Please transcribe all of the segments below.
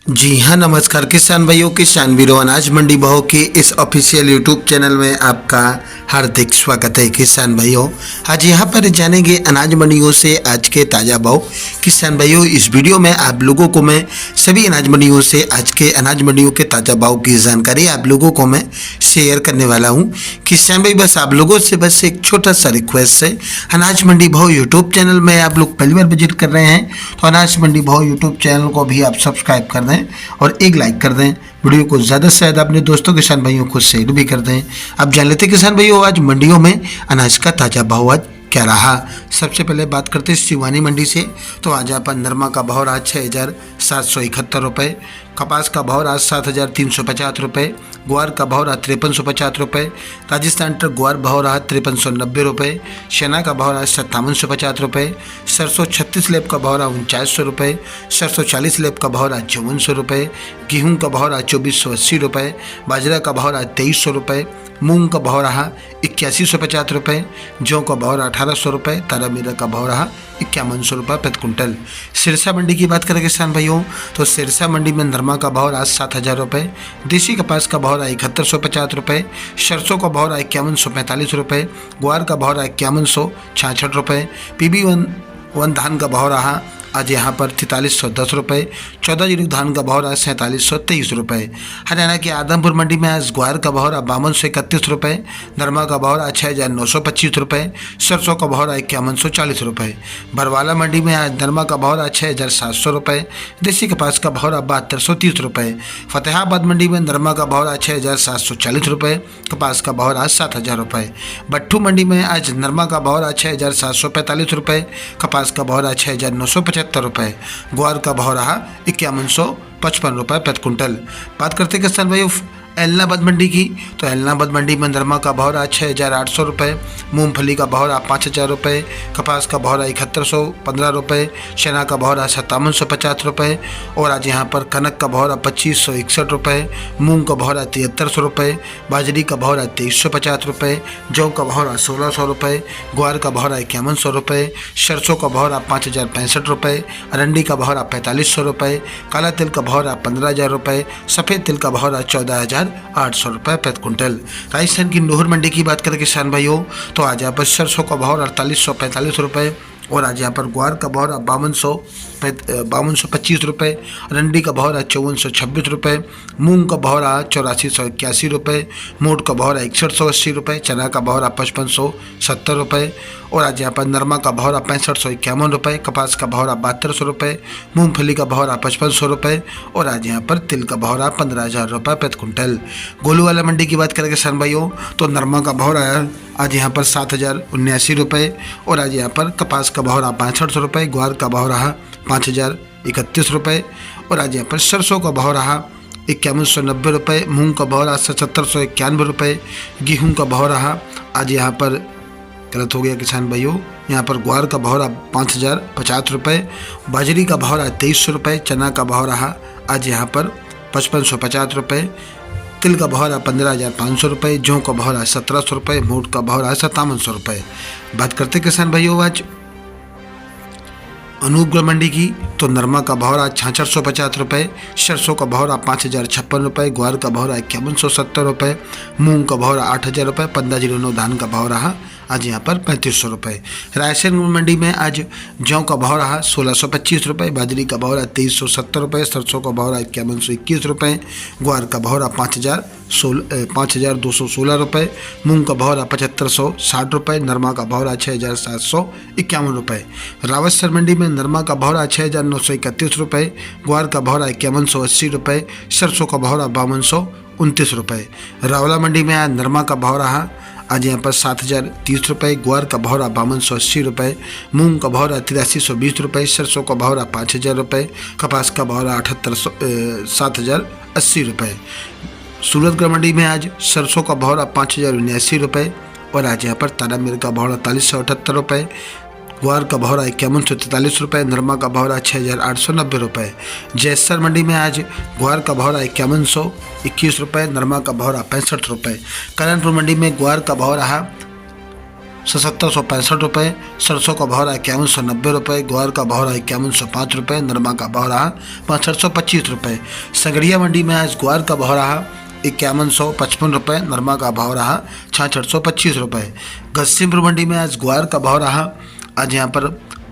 जी हाँ, नमस्कार किसान भाइयों, किसान वीरों, अनाज मंडी भाव के इस ऑफिशियल यूट्यूब चैनल में आपका हार्दिक स्वागत है। किसान भाइयों, आज यहाँ पर जानेंगे अनाज मंडियों से आज के ताज़ा भाव। किसान भाइयों, इस वीडियो में आप लोगों को मैं सभी अनाज मंडियों से आज के अनाज मंडियों के ताज़ा भाव की जानकारी आप लोगों को मैं शेयर करने वाला हूँ। किसान भाई, बस आप लोगों से बस एक छोटा सा रिक्वेस्ट है, अनाज मंडी भाव यूट्यूब चैनल में आप लोग पहली बार विजिट कर रहे हैं तो अनाज मंडी भाव यूट्यूब चैनल को भी आप सब्सक्राइब कर दें और एक लाइक कर दें। वीडियो को ज़्यादा से ज़्यादा अपने दोस्तों किसान भाइयों को शेयर भी कर दें। अब जान लेते किसान भाइयों, आज मंडियों में अनाज का ताज़ा भाव आज क्या रहा। सबसे पहले बात करते हैं सिवानी मंडी से। तो आज यहाँ पर नरमा का भाव रहा 6,771 रुपये, कपास का भाव रहा 7,350 रुपये, ग्वार का भाव रहा 5350 रुपये, राजस्थान ट्रक ग्वार भाव रहा 5390 रुपये, चना का भाव रहा 5750 रुपये, सरसों 36 लेब का भाव रहा 4900 रुपये, सरसों 40 लेब का भाव रहा 5400 रुपये, गेहूँ का भाव रहा 2480 रुपये, बाजरा का भाव रहा 2300 रुपये, मूंग का भाव रहा 8150 रुपये, जौ का भाव रहा 1800 रुपये, तारा मीरा का भाव रहा 5100 रुपये प्रति कुंटल। सिरसा मंडी की बात करें किसान भाइयों, तो सिरसा मंडी में नरमा का भाव रहा 7000 रुपये, देसी कपास का भाव रहा 7150 रुपये, सरसों का भाव रहा 5145 रुपये, ग्वार का भाव रहा 5166 रुपये, PB वन धान का भाव रहा आज यहाँ पर 4310 रुपये, 14 जीरो धान का भाव रहा 4723 रुपये। हरियाणा के आदमपुर मंडी में आज ग्वार का भाव रहा 5231 रुपये, नरमा का भाव रहा 6925 रुपये, सरसों का भाव रहा 5140 रुपये। बरवाला मंडी में आज नरमा का भाव रहा 6700 रुपये, देसी कपास का भाव रहा 7230 रुपये। फतेहाबाद मंडी में नरमा का भाव रहा 6740 रुपये, कपास का भाव रहा 7000 रुपये। भट्टू मंडी में आज नरमा का भाव रहा 6745 रुपये, कपास का भाव रहा 6975 रुपये, ग्वार का भाव रहा 5155 रुपये प्रति कुंटल। बात करते किसान भाई एलनाबाद मंडी की, तो एलनाबाद मंडी में नरमा का भाव रहा 6800 रुपये, मूंगफली का भाव रहा 5000 रुपये, कपास का भाव रहा 7115 रुपये, चना का भाव रहा 5750 रुपये, और आज यहाँ पर कनक का भाव रहा 2561 रुपये, मूंग का भाव रहा 7300 रुपये, बाजरी का भाव रहा 2350 रुपये, जौ का भाव रहा 1600 रुपये, ग्वार का भाव रहा 5100 रुपये, सरसों का भाव रहा 5065 रुपये, अरंडी का भाव रहा 4500 रुपये, काला तिल का भाव रहा 15000 रुपये, सफ़ेद तिल का भाव रहा 14800 रुपये प्रति कुंटल। राजस्थान की नोहर मंडी की बात करें किसान भाइयों, तो आज यहाँ पर सरसों का भाव 4845 रुपये, और आज यहाँ पर ग्वार का भाव रहा 5225 रुपये, रंडी का भाव रहा 5426 रुपये, मूंग का भाव रहा 8481 रुपये, मोट का भाव रहा 6180 रुपये, चना का भाव रहा 5570 रुपये, और आज यहाँ पर नरमा का भाव रहा 6551 रुपये, कपास का भाव रहा 7200 रुपये, मूंगफली का भाव रहा 5500 रुपये, और आज यहाँ पर तिल का भाव रहा 15000 रुपये प्रति कुंटल। गोलूवाला मंडी की बात करें किसान भाइयों, तो नरमा का भाव रहा आज यहाँ पर 7079 रुपये, और आज यहाँ पर कपास का भाव रहा 6500 रुपये, ग्वार का भाव रहा 5031 रुपये, और आज यहाँ पर सरसों का भाव रहा 5190 रुपये, मूंग का भाव रहा 7791 रुपये, गेहूँ का भाव रहा आज यहाँ पर गलत हो गया किसान भाइयों, यहाँ पर ग्वार का भाव रहा 5050 रुपये, बाजरी का भाव रहा 2300 रुपये, चना का भाव रहा आज यहाँ पर 5550 रुपये, तिल का भाव रहा 15500 रुपये, जौ का भाव रहा 1700 रुपये, मोट का भाव रहा 5700 रुपये। बात करते किसान भाइयों आज अनूपगढ़ मंडी की, तो नरमा का भाव रहा 6650 रुपये, सरसों का भाव रहा 5056 रुपये, ग्वार का भाव रहा 5170 रुपये, मूंग का भाव रहा 8000 रुपये, 1509 धान का भाव रहा आज यहाँ पर 3500 रुपये। रायसेन मंडी में आज जौ का भाव रहा 1625 रुपये, बाजरी का भाव रहा 2370 रुपये, सरसों का भाव रहा 5121 रुपये, ग्वार का भाव रहा 5216 रुपये, मूंग का भाव रहा 7560 रुपये, नरमा का भाव रहा 6751 रुपये। रावतसर मंडी में नरमा का भाव रहा 6931 रुपये, ग्वार का भाव रहा 5180 रुपये, सरसों का भाव रहा 5229 रुपये। रावला मंडी में आज नरमा का भाव रहा आज यहाँ पर 7030 रुपये, ग्वार का भाव रहा 5280 रुपये, मूंग का भाव रहा 8320 रुपये, सरसों का भाव रहा 5000 रुपये, कपास का भाव रहा 7080 रुपये। सूरतगढ़ मंडी में आज सरसों का भाव रहा 5079 रुपये, और आज यहाँ पर तारा मीरा का भाव रहा 4378 रुपये, ग्वार का भाव रहा 5143 रुपये, नरमा का भाव रहा 6890 रुपये। जैसर मंडी में आज ग्वार का भाव रहा 5121 रुपये, नरमा का भाव रहा 65 रुपये। कल्याणपुर मंडी में ग्वार का भाव रहा ₹7765, सरसों का भाव रहा 5190 रुपये, ग्वार का भाव रहा 5105 रुपये, नरमा का भाव रहा 6525 रुपये। संगरिया मंडी में आज ग्वार का भाव रहा 5155 रुपये, नरमा का भाव रहा 6625 रुपये। गस्सीमपुर मंडी में आज ग्वार का भाव रहा आज यहाँ पर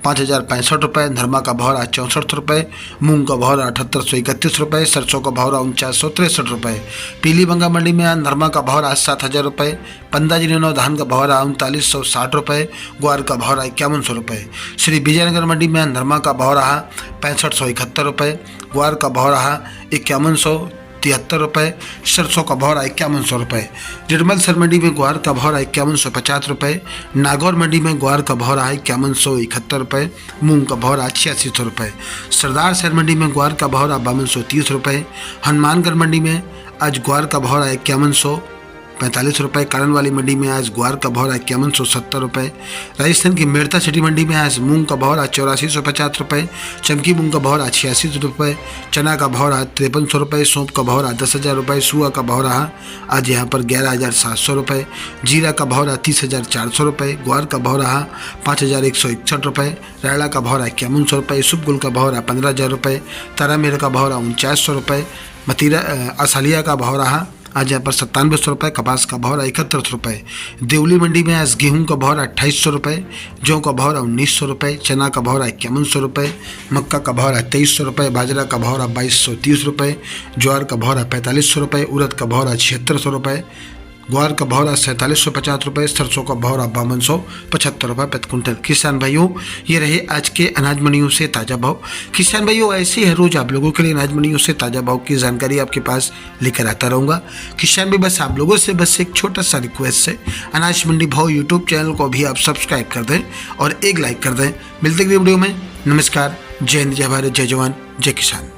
5065 रुपये, नरमा का भाव रहा 64 रुपये, मूंग का भाव रहा 7831 रुपये, सरसों का भाव रहा 4963 रुपये। पीलीबंगा मंडी में आज नरमा का भाव रहा 7000 रुपये, 15 जिलों धान का भाव रहा 3960 रुपये, ग्वार का भाव रहा 5100 रुपये। श्री विजयनगर मंडी में नरमा का भाव रहा 6571 रुपये, ग्वार का भाव रहा 5173 रुपये, सरसों का भाव रहा 5100 रुपये। निर्मल सर मंडी में ग्वार का भाव रहा 5150 रुपये, नागौर मंडी में ग्वार का भाव रहा 5171 रुपये, मूंग का भाव रहा 8600 रुपये। सरदार शहर मंडी में ग्वार का भाव रहा 5230 रुपये। हनुमानगढ़ मंडी में आज ग्वार का भाव रहा 5145 रुपये। कारण वाली मंडी में आज ग्वार का भाव रहा 5170 रुपये। राजस्थान की मेड़ता सिटी मंडी में आज मूंग का भाव रहा 8450 रुपये, चमकी मूंग का भाव रहा 86 रुपये, चना का भाव रहा 5300 रुपये, सौंप का भाव रहा 10,000 रुपये, सुआ का भाव रहा आज यहाँ पर 11,700 रुपये, जीरा का भाव रहा 30,400 रुपये, ग्वार का भाव रहा 5,161 रुपये, रायला का भाव रहा 5100 रुपये, सुबगुल का भाव रहा 15,000 रुपये, तारामीर का भाव रहा 4900 रुपये, मतीरा असालिया का भाव रहा आज यहाँ पर 9700 रुपये, कपास का भाव रहा 71 रुपये। देवली मंडी में आज गेहूं का भाव रहा 2800 रुपये, जौ का भाव रहा 1900 रुपये, चना का भाव रहा 5100 रुपये, मक्का का भाव रहा 2300 रुपये, बाजरा का भाव रहा 2230 रुपये, ज्वार का भाव रहा 4500 रुपये, उड़द का भाव रहा 7600 रुपये, ग्वार का भाव रहा 4750 रुपये, सरसों का भाव रहा 5275 रुपये प्रति कुंटल। किसान भाइयों, ये रहे आज के अनाज मंडियों से ताज़ा भाव। किसान भाइयों, ऐसे हर रोज आप लोगों के लिए अनाज मंडियों से ताज़ा भाव की जानकारी आपके पास लेकर आता रहूँगा। किसान भाई, बस आप लोगों से बस एक छोटा सा रिक्वेस्ट है, अनाज मंडी भाव यूट्यूब चैनल को भी आप सब्सक्राइब कर दें और एक लाइक कर दें। मिलते अगली वीडियो में। नमस्कार, जय हिंद, जय भारत, जय जवान, जय किसान।